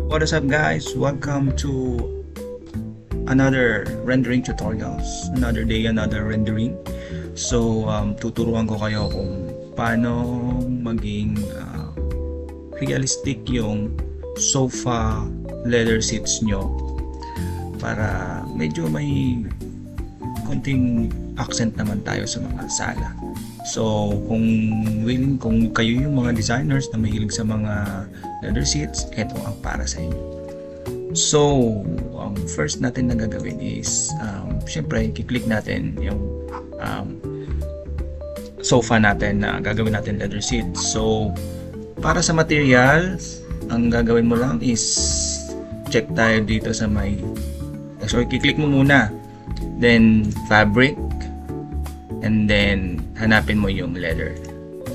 What is up guys? Welcome to another rendering tutorials. Another day, another rendering. So, tuturuan ko kayo kung paano maging realistic yung sofa leather seats nyo para medyo may konting accent naman tayo sa mga sala. So, kung kayo yung mga designers na mahilig sa mga leather seats, ito ang para sa inyo. So, ang first natin na gagawin is, syempre, i-click natin yung sofa natin na gagawin natin leather seat. So, para sa materials, ang gagawin mo lang is check tayo dito sa may, so i-click mo muna, then fabric, and then hanapin mo yung leather.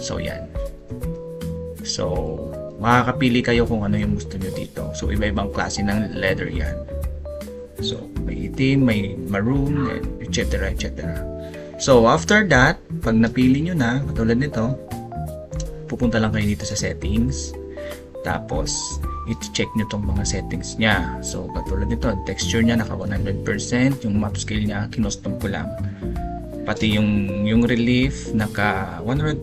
So yan. So makakapili kayo kung ano yung gusto nyo dito. So iba-ibang klase ng leather yan. So may itim, may maroon, etc. etc. So after that, pag napili nyo na, katulad nito, pupunta lang kayo dito sa settings. Tapos i-check nyo tong mga settings niya. So katulad nito, texture niya naka 100%, yung map scale niya kinustom ko lang. Pati yung relief naka 100%,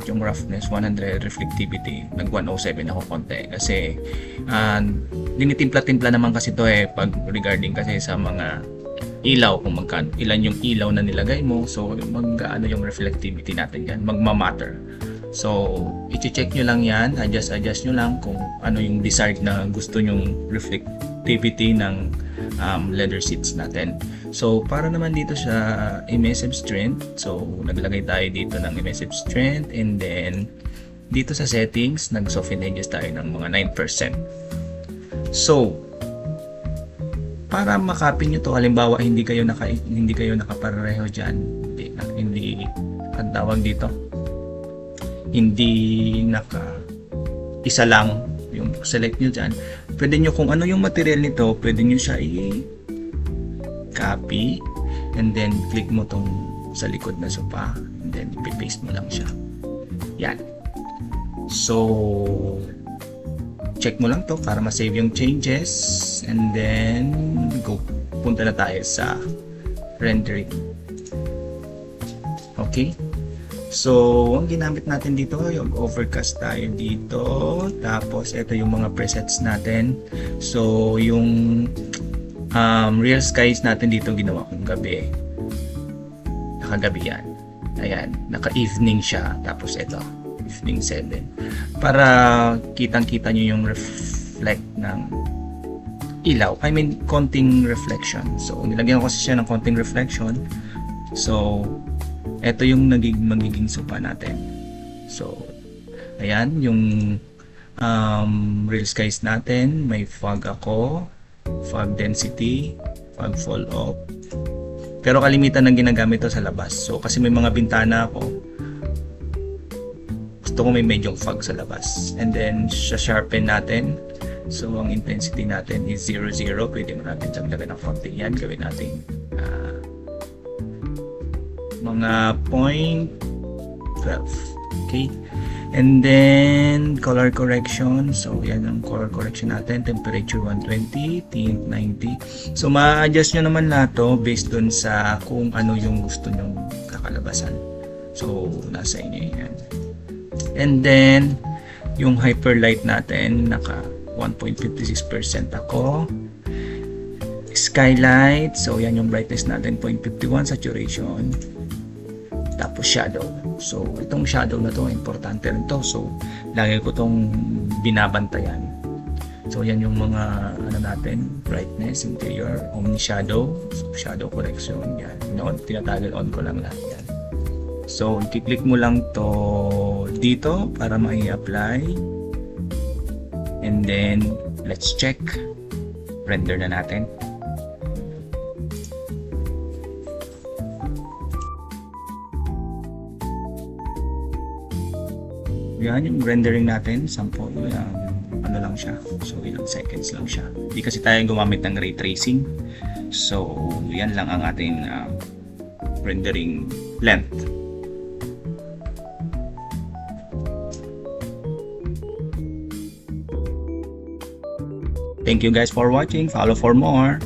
yung roughness 100, reflectivity nag 107 ako konti kasi dinitimpla-timpla naman kasi to pag regarding kasi sa mga ilaw, kung magkano ilan yung ilaw na nilagay mo, so mag-ano yung reflectivity natin yan, magma-matter. So i-check nyo lang yan, adjust nyo lang kung ano yung desired na gusto nyong reflectivity ng leather seats natin. So para naman dito sa emissive strength, so naglagay tayo dito ng emissive strength, and then dito sa settings nag-soften edges tayo ng mga 9%. So para makapin nyo to, halimbawa hindi kayo nakapareho diyan, hindi ang tawag dito, hindi isa lang yung select nyo dyan, pwede nyo kung ano yung material nito, pwede nyo siya i-copy and then click mo tong sa likod na sofa and then i-paste mo lang siya. Yan. So check mo lang to para ma-save yung changes and then punta na tayo sa rendering. Okay? So, ang ginamit natin dito, yung overcast tayo dito. Tapos, ito yung mga presets natin. So, yung real skies natin dito ginawa kong gabi. Nakagabi yan. Ayan, naka-evening siya. Tapos, ito, evening 7. Para kitang-kita nyo yung reflect ng ilaw. I mean, konting reflection. So, nilagyan ko kasi siya ng konting reflection. So, ito yung magiging sofa natin. So, ayan, yung real skies natin. May fog ako, fog density, fog fall off. Pero kalimitan ng ginagamit to sa labas. So, kasi may mga bintana ako, gusto ko may medyo fog sa labas. And then, sharpen natin. So, ang intensity natin is 0, 0. Pwede mo natin dagdagan ng konti yan. Gawin natin mga 0.12. Okay, and then color correction, so yan ang color correction natin. Temperature 120, tint 90. So ma-adjust nyo naman lahat to based dun sa kung ano yung gusto nyong kakalabasan. So nasa inyo yan. And then yung hyperlight natin naka 1.56% ako. Skylight, so yan yung brightness natin 0.51, saturation. Tapos shadow. So itong shadow na to importante rin to. So lagi ko tong binabantayan. So yan yung mga ano natin, brightness, interior, omni shadow, so, shadow correction, yan. Tinatoggle on ko lang lahat yan. So i-click mo lang to dito para mai-apply. And then let's check. Render na natin. Yan yung rendering natin, sample, ano lang siya, so ilang seconds lang siya. Hindi kasi tayo gumamit ng ray tracing, so yan lang ang ating rendering length. Thank you guys for watching. Follow for more.